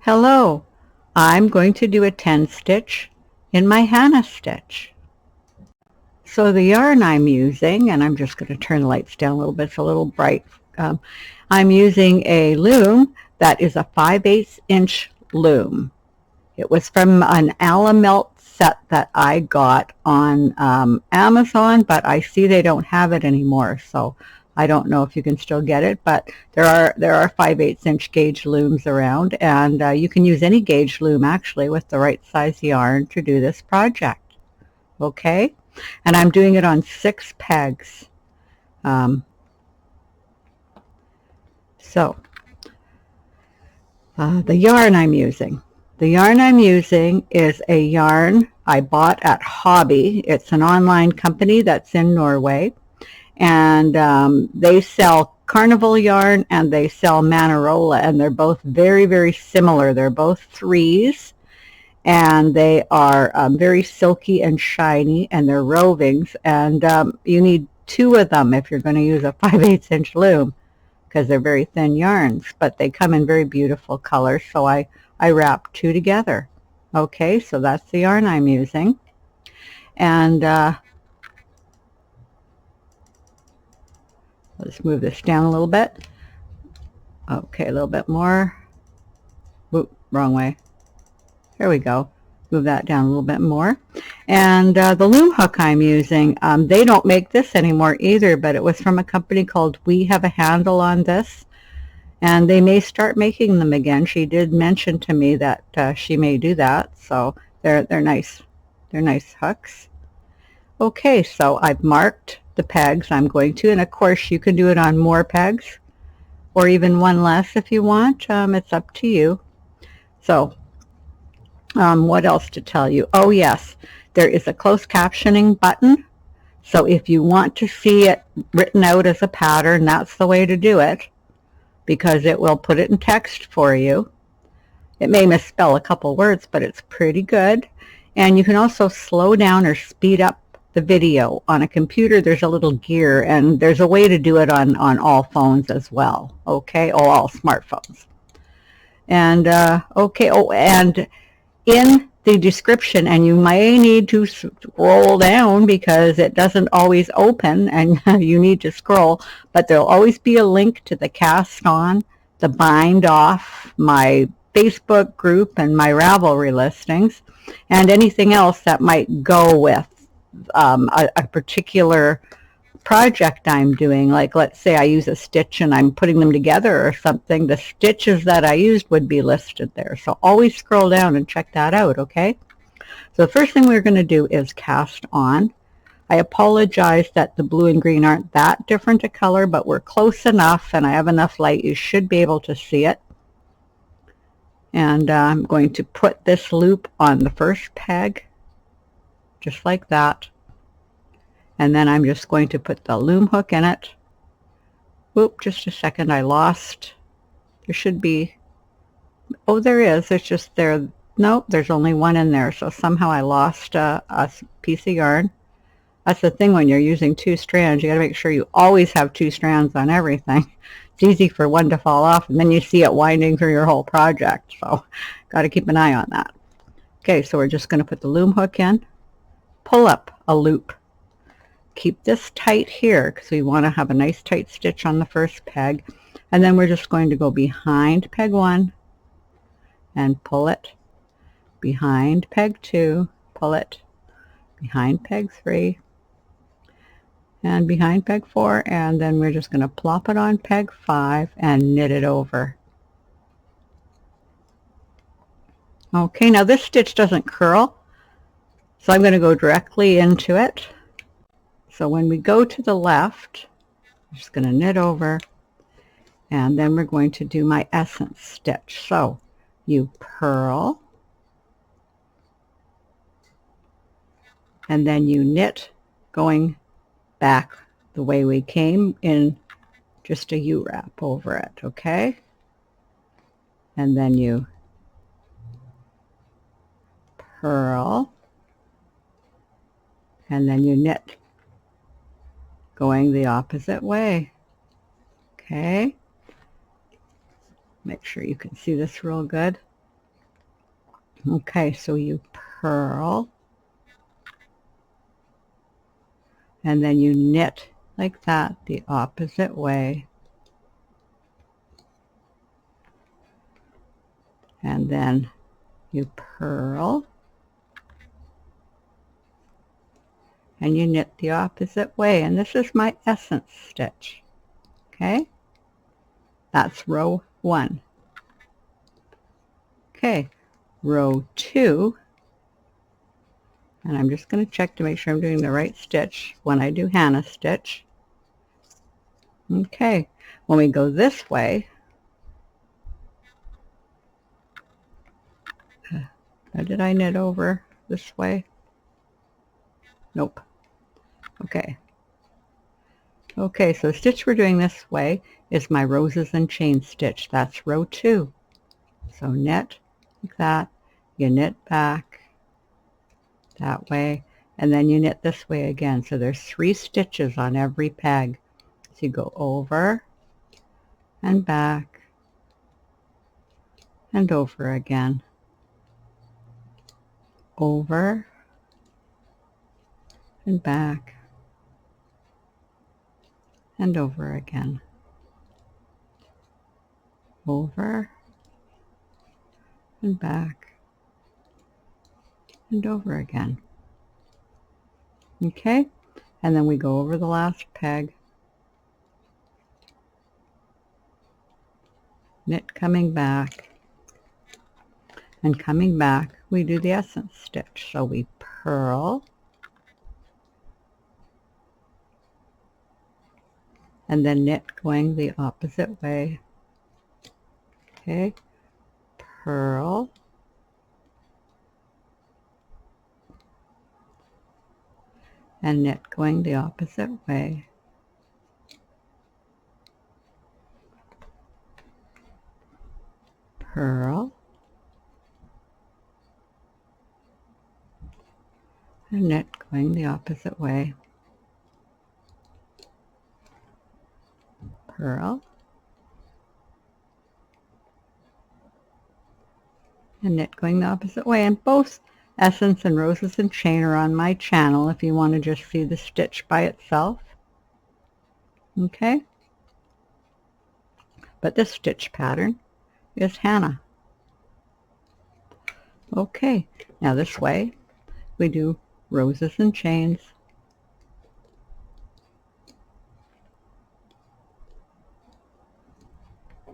Hello, I'm going to do a 10 stitch in my Hannah stitch. So the yarn I'm using, and I'm just going to turn the lights down a little bit, it's a little bright. I'm using a loom that is a 5/8 inch loom. It was from an Alamelt set that I got on Amazon, but I see they don't have it anymore, so I don't know if you can still get it, but there are 5/8 inch gauge looms around, and you can use any gauge loom actually with the right size yarn to do this project. Okay, and I'm doing it on 6 pegs. The yarn I'm using. The yarn I'm using is a yarn I bought at Hobby. It's an online company that's in Norway, and they sell carnival yarn and they sell Manarola, and they're both very, very similar. They're both 3s, and they are very silky and shiny, and they're rovings, and you need 2 of them if you're going to use a 5/8 inch loom, because they're very thin yarns, but they come in very beautiful colors, so I wrap 2 together. Okay, so that's the yarn I'm using. And let's move this down a little bit. Okay, a little bit more. Whoop, wrong way. There we go. Move that down a little bit more. And the loom hook I'm using, they don't make this anymore either, but it was from a company called We Have a Handle on This, and they may start making them again. She did mention to me that she may do that, so they're nice. They're nice hooks. Okay, so I've marked the pegs I'm going to, and of course you can do it on more pegs or even one less if you want. It's up to you. So what else to tell you? Oh yes, there is a closed captioning button. So if you want to see it written out as a pattern, that's the way to do it, because it will put it in text for you. It may misspell a couple words, but it's pretty good. And you can also slow down or speed up the video. On a computer, there's a little gear, and there's a way to do it on all phones as well. Okay, all smartphones. And okay, and in the description, and you may need to scroll down because it doesn't always open and you need to scroll, but there'll always be a link to the cast on, the bind off, my Facebook group, and my Ravelry listings, and anything else that might go with a particular project I'm doing. Like, let's say I use a stitch and I'm putting them together or something, the stitches that I used would be listed there. So always scroll down and check that out, okay? So the first thing we're going to do is cast on. I apologize that the blue and green aren't that different a color, but we're close enough and I have enough light, you should be able to see it. And I'm going to put this loop on the first peg, just like that. And then I'm just going to put the loom hook in it. Whoop, just a second, I lost. There should be, oh, there is, it's just there. Nope, there's only one in there, so somehow I lost a piece of yarn. That's the thing when you're using 2 strands, you got to make sure you always have 2 strands on everything. It's easy for one to fall off, and then you see it winding through your whole project, so got to keep an eye on that. Okay, so we're just going to put the loom hook in, pull up a loop. Keep this tight here because we want to have a nice tight stitch on the first peg, and then we're just going to go behind peg 1 and pull it, behind peg 2, pull it, behind peg 3, and behind peg 4, and then we're just going to plop it on peg 5 and knit it over. Okay, now this stitch doesn't curl, so I'm going to go directly into it. So when we go to the left, I'm just going to knit over, and then we're going to do my essence stitch. So you purl, and then you knit going back the way we came in, just a U-wrap over it, okay? And then you purl, and then you knit going the opposite way. Okay, make sure you can see this real good. Okay, so you purl, and then you knit like that the opposite way, and then you purl, and you knit the opposite way, and this is my essence stitch. Okay, that's row 1. Okay, row 2, and I'm just going to check to make sure I'm doing the right stitch when I do Hannah stitch. Okay, when we go this way, did I knit over this way? Nope. Okay. Okay, so the stitch we're doing this way is my roses and chain stitch. That's row 2. So knit like that, you knit back that way, and then you knit this way again. So there's 3 stitches on every peg. So you go over and back and over again. Over and back and over again. Over and back and over again. Okay, and then we go over the last peg, knit coming back, and coming back we do the essence stitch. So we purl, and then knit going the opposite way. Okay, purl, and knit going the opposite way. Purl, and knit going the opposite way. Purl, and knit going the opposite way. And both essence and roses and chain are on my channel if you want to just see the stitch by itself. Okay, but this stitch pattern is Hannah. Okay, now this way we do roses and chains,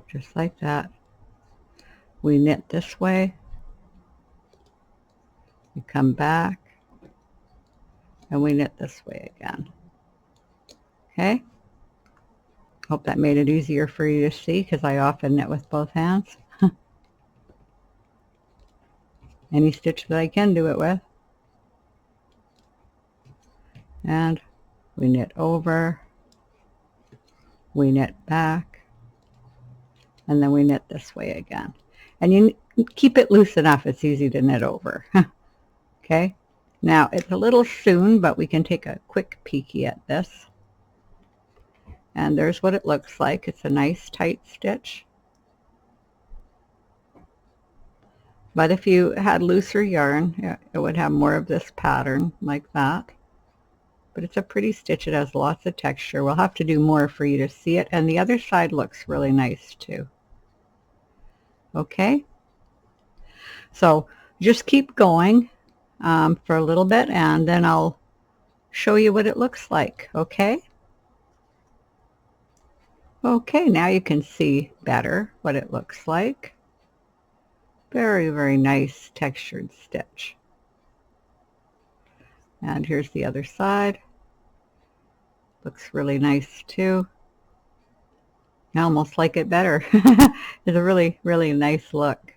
just like that. We knit this way, we come back, and we knit this way again. Okay, hope that made it easier for you to see, because I often knit with both hands. Any stitch that I can do it with. And we knit over, we knit back, and then we knit this way again. And you keep it loose enough, it's easy to knit over. Okay, now it's a little soon, but we can take a quick peeky at this. And there's what it looks like. It's a nice tight stitch. But if you had looser yarn, it would have more of this pattern like that. But it's a pretty stitch. It has lots of texture. We'll have to do more for you to see it. And the other side looks really nice too. Okay, so just keep going for a little bit, and then I'll show you what it looks like. Okay. Okay, now you can see better what it looks like. Very, very nice textured stitch. And here's the other side. Looks really nice too. I almost like it better. It's a really, really nice look.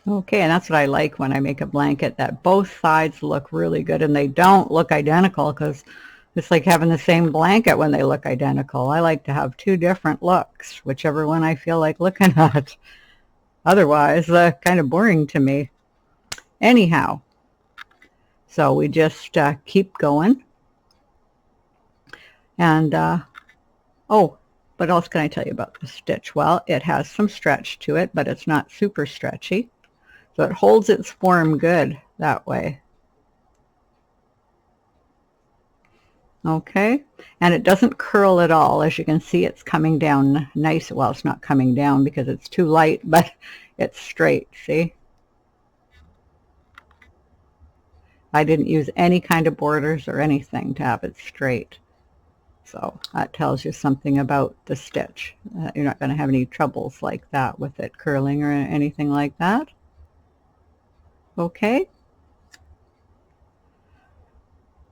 Okay, and that's what I like when I make a blanket, that both sides look really good and they don't look identical, because it's like having the same blanket when they look identical. I like to have 2 different looks, whichever one I feel like looking at. Otherwise, kind of boring to me. Anyhow, so we just keep going. And, oh, what else can I tell you about the stitch? Well, it has some stretch to it, but it's not super stretchy. So it holds its form good that way. Okay, and it doesn't curl at all. As you can see, it's coming down nice. Well, it's not coming down because it's too light, but it's straight, see? I didn't use any kind of borders or anything to have it straight. So that tells you something about the stitch. You're not going to have any troubles like that with it curling or anything like that. Okay.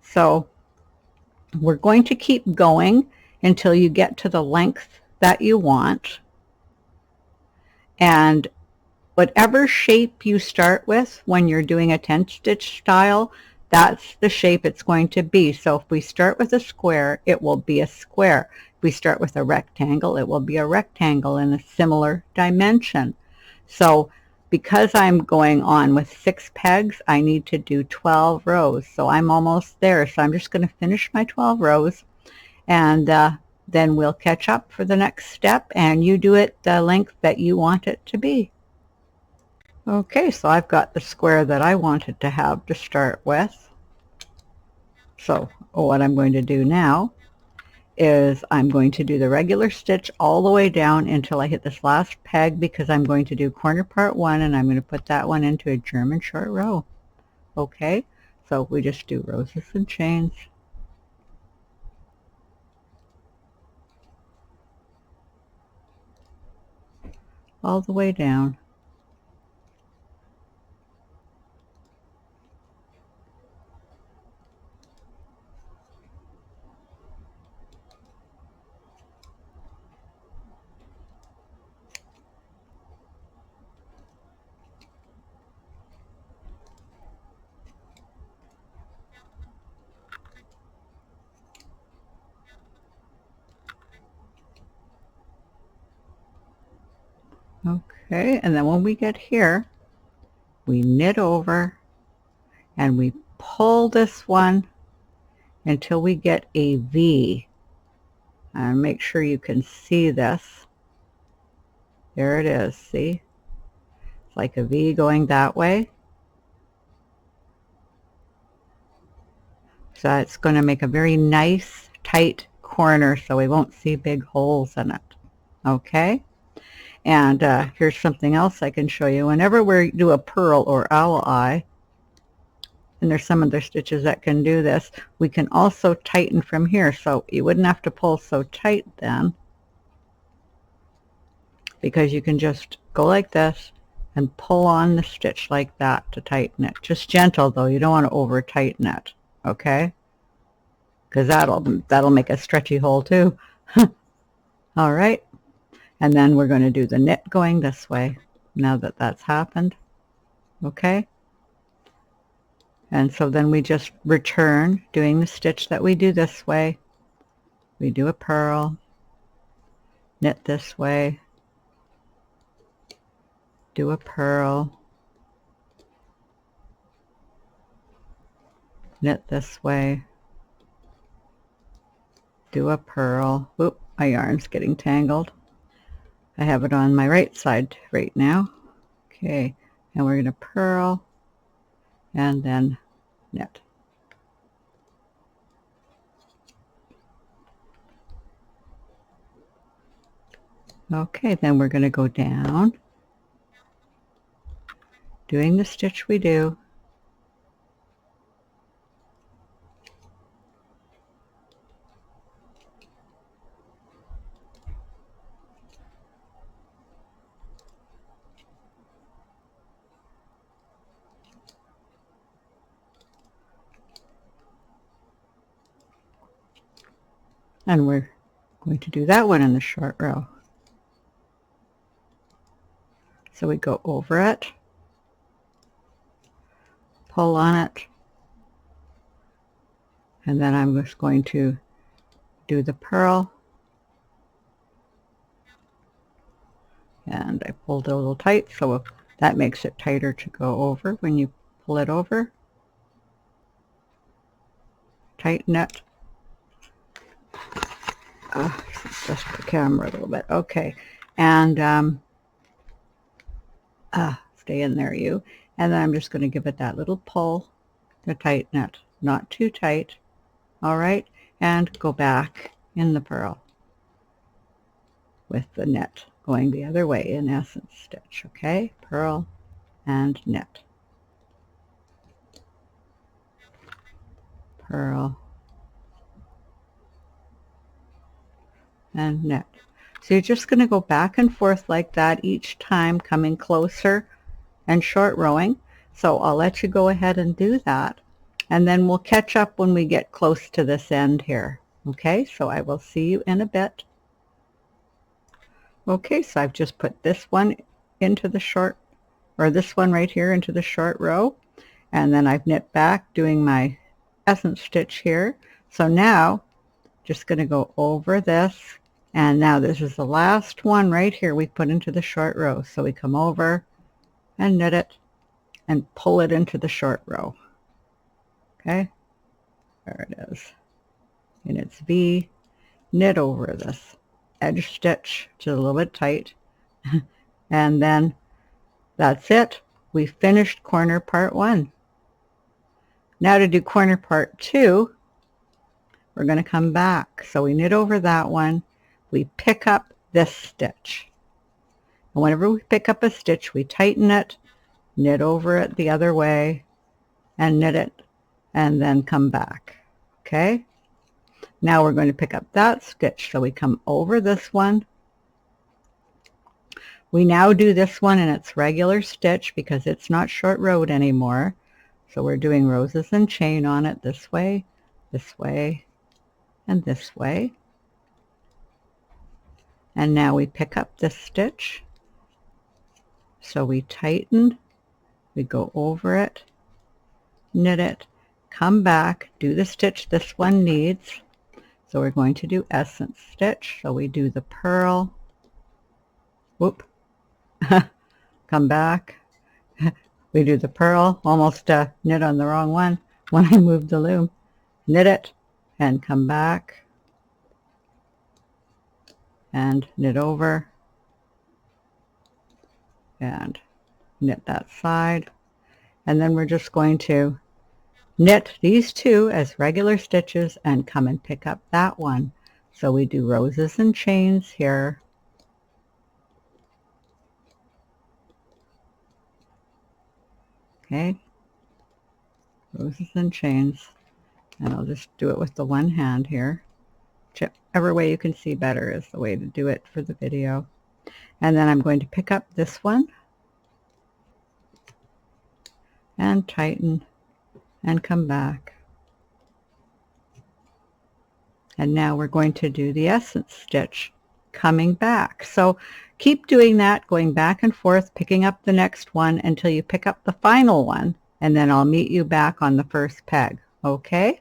So we're going to keep going until you get to the length that you want. And whatever shape you start with when you're doing a 10 stitch style, that's the shape it's going to be. So if we start with a square, it will be a square. If we start with a rectangle, it will be a rectangle in a similar dimension. So because I'm going on with 6 pegs, I need to do 12 rows. So I'm almost there. So I'm just going to finish my 12 rows, and then we'll catch up for the next step, and you do it the length that you want it to be. Okay, so I've got the square that I wanted to have to start with. So what I'm going to do now is I'm going to do the regular stitch all the way down until I hit this last peg, because I'm going to do corner part 1, and I'm going to put that one into a German short row. Okay, so we just do roses and chains. All the way down. Okay, and then when we get here, we knit over and we pull this one until we get a V. And make sure you can see this. There it is, see? It's like a V going that way. So it's going to make a very nice, tight corner so we won't see big holes in it. Okay? And here's something else I can show you. Whenever we do a purl or owl eye, and there's some other stitches that can do this, we can also tighten from here. So you wouldn't have to pull so tight then, because you can just go like this and pull on the stitch like that to tighten it. Just gentle though, you don't want to over tighten it, okay? Because that'll make a stretchy hole too. All right, and then we're going to do the knit going this way now that that's happened. Okay, and so then we just return doing the stitch that we do this way. We do a purl, knit this way, do a purl, knit this way, do a purl. Oop, my yarn's getting tangled. I have it on my right side right now. Okay, and we're going to purl and then knit. Okay, then we're going to go down, doing the stitch we do. And we're going to do that one in the short row. So we go over it, pull on it, and then I'm just going to do the purl, and I pulled it a little tight, so that makes it tighter to go over when you pull it over. Tighten it. adjust the camera a little bit. Okay, and stay in there, you. And then I'm just going to give it that little pull to tighten it, not too tight. All right, and go back in the purl with the knit going the other way in essence stitch. Okay, purl and knit, purl and knit. So you're just going to go back and forth like that each time, coming closer and short rowing. So I'll let you go ahead and do that, and then we'll catch up when we get close to this end here. Okay, so I will see you in a bit. Okay, so I've just put this one into the short, or this one right here into the short row, and then I've knit back doing my essence stitch here. So now just going to go over this, and now this is the last one right here we put into the short row. So we come over and knit it and pull it into the short row. Okay, there it is, and it's V, knit over this edge stitch, which is a little bit tight, and then that's it. We finished corner part 1. Now to do corner part 2, we're going to come back. So we knit over that one, we pick up this stitch, and whenever we pick up a stitch, we tighten it, knit over it the other way, and knit it, and then come back. Okay, now we're going to pick up that stitch, so we come over this one. We now do this one in its regular stitch because it's not short rowed anymore. So we're doing roses and chain on it this way, and this way. And now we pick up this stitch. So we tighten, we go over it, knit it, come back, do the stitch this one needs. So we're going to do essence stitch. So we do the purl, whoop, come back, we do the purl, almost knit on the wrong one when I moved the loom, knit it and come back and knit over and knit that side, and then we're just going to knit these two as regular stitches and come and pick up that one. So we do roses and chains here, okay, roses and chains, and I'll just do it with the one hand here. Whichever way you can see better is the way to do it for the video. And then I'm going to pick up this one and tighten and come back. And now we're going to do the essence stitch coming back. So keep doing that, going back and forth, picking up the next one until you pick up the final one, and then I'll meet you back on the first peg. Okay,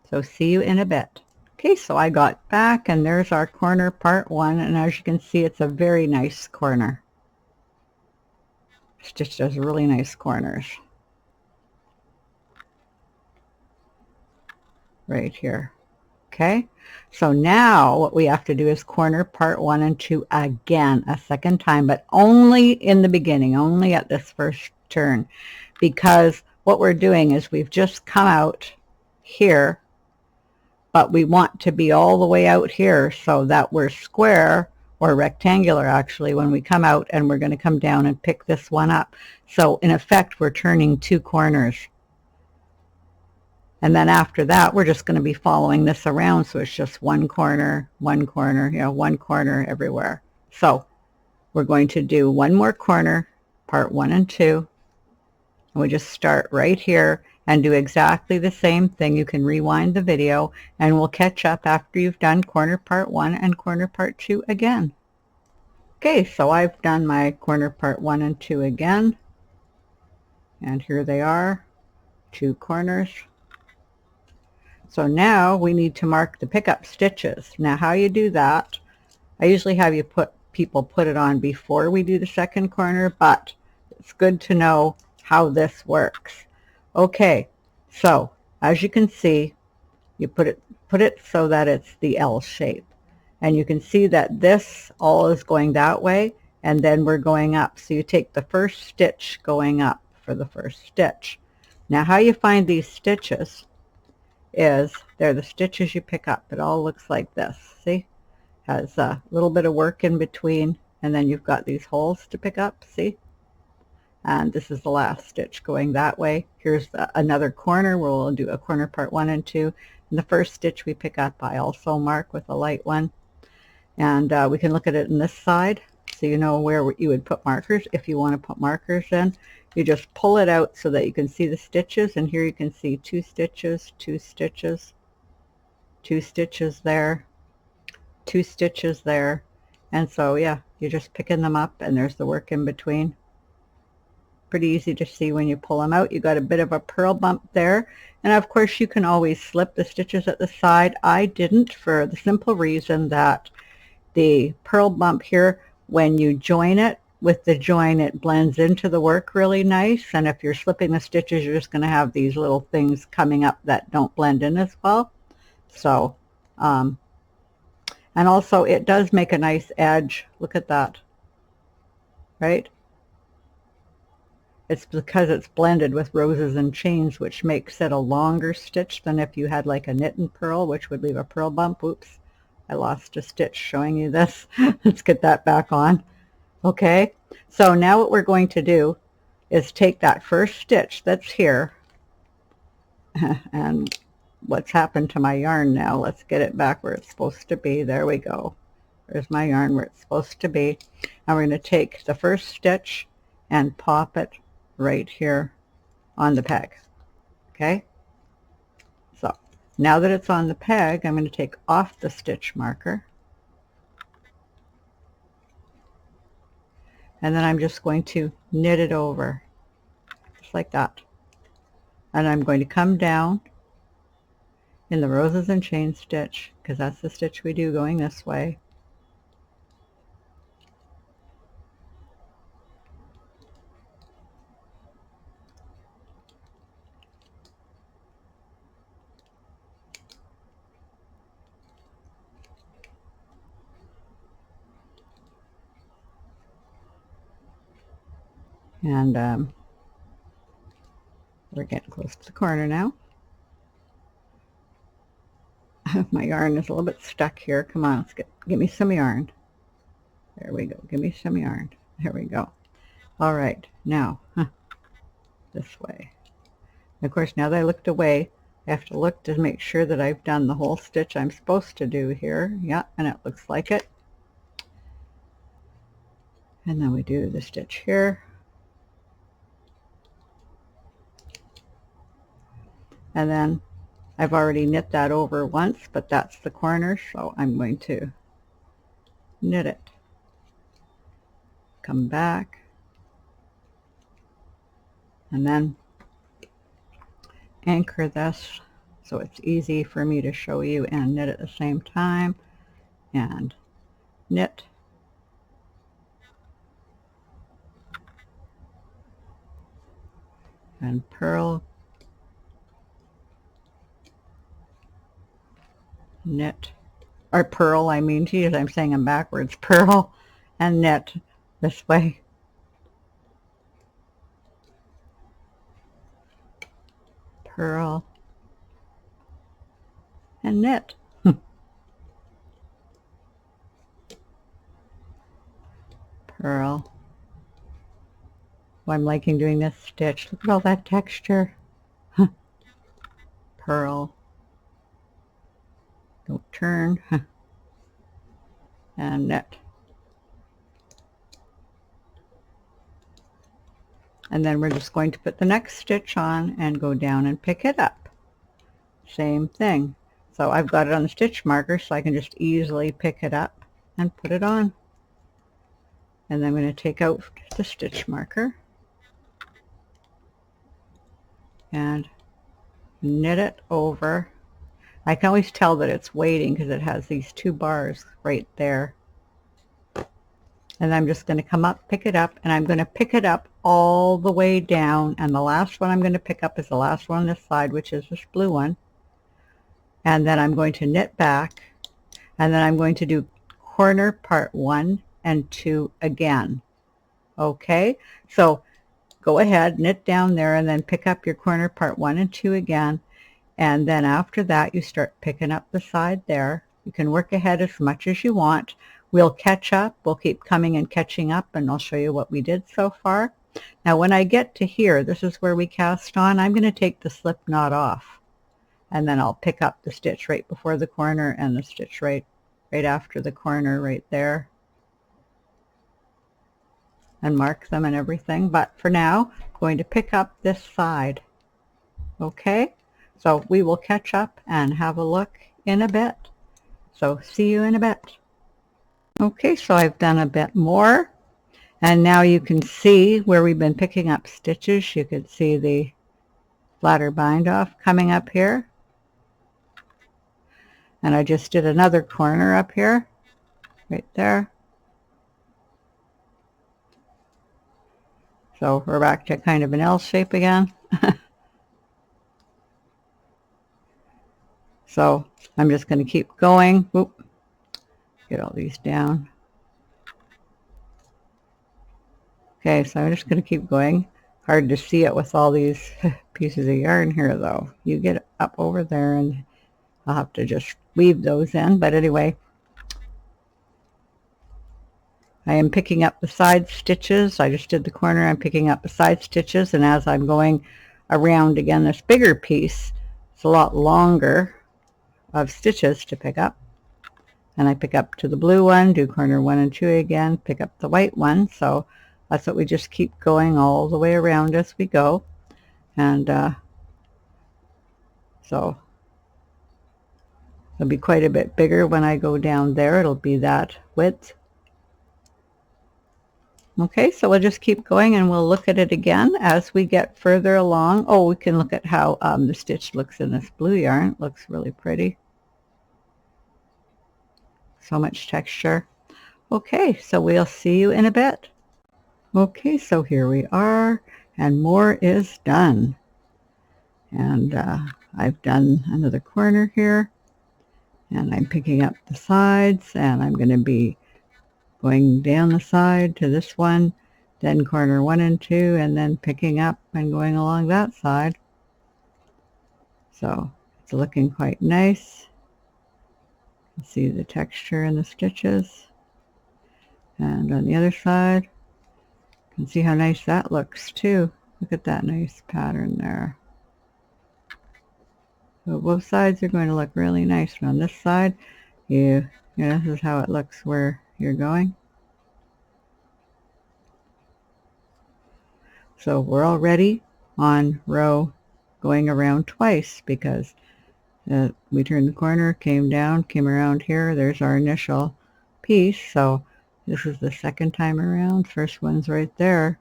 so see you in a bit. Okay, so I got back, and there's our corner part 1, and as you can see, it's a very nice corner. Stitch does really nice corners right here. Okay, so now what we have to do is corner part 1 and 2 again a second time, but only in the beginning, only at this first turn, because what we're doing is we've just come out here, but we want to be all the way out here so that we're square, or rectangular actually, when we come out, and we're going to come down and pick this one up. So in effect, we're turning 2 corners. And then after that, we're just going to be following this around, so it's just one corner, you know, one corner everywhere. So we're going to do one more corner, part 1 and 2, and we just start right here and do exactly the same thing. You can rewind the video, and we'll catch up after you've done corner part 1 and corner part 2 again. Okay, so I've done my corner part 1 and 2 again, and here they are, 2 corners. So now we need to mark the pickup stitches. Now how you do that, I usually have people put it on before we do the second corner, but it's good to know how this works. Okay, so as you can see, you put it so that it's the L shape, And you can see that this all is going that way, and then we're going up. So you take the first stitch going up for the first stitch. Now how you find these stitches is they're the stitches you pick up. It all looks like this. See? Has a little bit of work in between, and then you've got these holes to pick up. See? And this is the last stitch going that way. Here's another corner where we'll do a corner part 1 and 2. And the first stitch we pick up, I also mark with a light one. And we can look at it in this side, so you know where you would put markers. If you want to put markers in, you just pull it out so that you can see the stitches. And here you can see 2 stitches, 2 stitches, 2 stitches there, 2 stitches there. And so yeah, you're just picking them up, and there's the work in between. Pretty easy to see when you pull them out. You got a bit of a purl bump there, and of course you can always slip the stitches at the side. I didn't, for the simple reason that the purl bump here, when you join it with the join, it blends into the work really nice, and if you're slipping the stitches, you're just going to have these little things coming up that don't blend in as well. So and also it does make a nice edge. Look at that, right? It's because it's blended with roses and chains, which makes it a longer stitch than if you had like a knit and purl, which would leave a purl bump. Oops, I lost a stitch showing you this. Let's get that back on. Okay, so now what we're going to do is take that first stitch that's here, and what's happened to my yarn now? Let's get it back where it's supposed to be. There we go. There's my yarn where it's supposed to be. Now we're going to take the first stitch and pop it right here on the peg. Okay, so now that it's on the peg, I'm going to take off the stitch marker, and then I'm just going to knit it over just like that, and I'm going to come down in the roses and chain stitch, because that's the stitch we do going this way, and we're getting close to the corner now. My yarn is a little bit stuck here. Come on, let's give me some yarn. There we go. Give me some yarn. There we go. All right, now this way. And of course, now that I looked away, I have to look to make sure that I've done the whole stitch I'm supposed to do here. Yeah, and it looks like it. And then we do the stitch here. And then I've already knit that over once, but that's the corner, so I'm going to knit it. Come back. And then anchor this so it's easy for me to show you and knit at the same time. And knit. And purl. Knit, or purl, I mean, geez, I'm saying them backwards. Purl and knit this way. Purl and knit. Purl. Oh, I'm liking doing this stitch. Look at all that texture. Purl. Don't turn. And knit. And then we're just going to put the next stitch on and go down and pick it up. Same thing. So I've got it on the stitch marker, so I can just easily pick it up and put it on. And then I'm going to take out the stitch marker and knit it over. I can always tell that it's waiting because it has these 2 bars right there. And I'm just going to come up, pick it up, and I'm going to pick it up all the way down. And the last one I'm going to pick up is the last one on this side, which is this blue one. And then I'm going to knit back, and then I'm going to do corner part 1 and 2 again. Okay, so go ahead, knit down there, and then pick up your corner part 1 and 2 again, and then after that you start picking up the side there. You can work ahead as much as you want. We'll catch up, we'll keep coming and catching up, and I'll show you what we did so far. Now when I get to here, this is where we cast on, I'm going to take the slip knot off, and then I'll pick up the stitch right before the corner and the stitch right after the corner right there, and mark them and everything. But for now, I'm going to pick up this side. Okay, so we will catch up and have a look in a bit. So see you in a bit. Okay, so I've done a bit more, and now you can see where we've been picking up stitches. You can see the flatter bind off coming up here, and I just did another corner up here right there. So we're back to kind of an L shape again. So I'm just going to keep going. Whoop. Get all these down. Okay, so I'm just going to keep going. Hard to see it with all these pieces of yarn here though. You get up over there and I'll have to just weave those in. But anyway, I am picking up the side stitches. I just did the corner. I'm picking up the side stitches, and as I'm going around again this bigger piece, it's a lot longer of stitches to pick up. And I pick up to the blue one, do corner 1 and 2 again, pick up the white one. So that's what we just keep going all the way around as we go. And so it'll be quite a bit bigger when I go down there. It'll be that width. Okay, so we'll just keep going and we'll look at it again as we get further along. Oh, we can look at how the stitch looks in this blue yarn. It looks really pretty. So much texture. Okay, so we'll see you in a bit. Okay, so here we are, and more is done. And I've done another corner here, and I'm picking up the sides, and I'm going to be going down the side to this one, then corner 1 and 2, and then picking up and going along that side. So it's looking quite nice. You can see the texture in the stitches. And on the other side, you can see how nice that looks too. Look at that nice pattern there. So both sides are going to look really nice. And on this side, this is how it looks where you're going. So we're already on row going around twice, because we turned the corner, came down, came around here. There's our initial piece. So this is the second time around. First one's right there.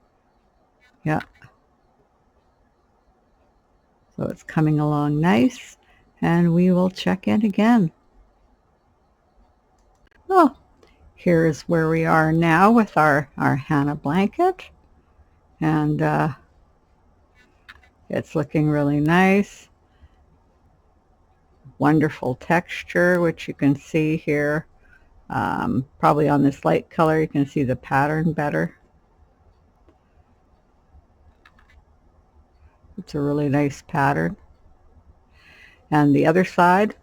Yeah. So it's coming along nice, and we will check in again. Well, here's where we are now with our Hannah blanket, and it's looking really nice. Wonderful texture, which you can see here. Probably on this light color you can see the pattern better. It's a really nice pattern. And the other side,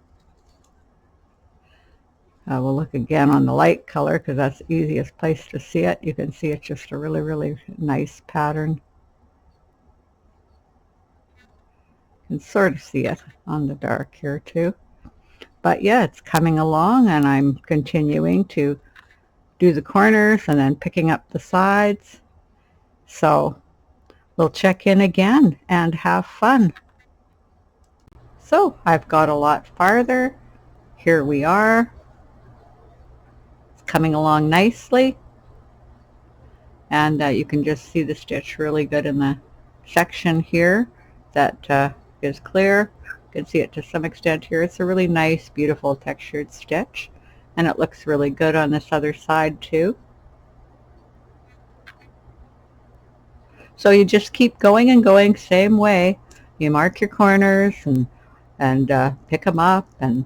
we'll look again on the light color because that's the easiest place to see it. You can see it's just a really, really nice pattern. You can sort of see it on the dark here too. But yeah, it's coming along, and I'm continuing to do the corners and then picking up the sides. So we'll check in again and have fun. So I've got a lot farther. Here we are. It's coming along nicely. And you can just see the stitch really good in the section here that is clear. You can see it to some extent here. It's a really nice, beautiful textured stitch. And it looks really good on this other side too. So you just keep going and going, same way. You mark your corners and pick them up and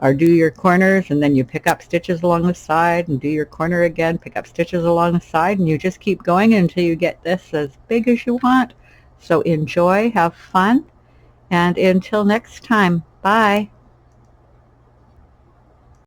or do your corners, and then you pick up stitches along the side and do your corner again, pick up stitches along the side, and you just keep going until you get this as big as you want. So enjoy, have fun, and until next time, bye.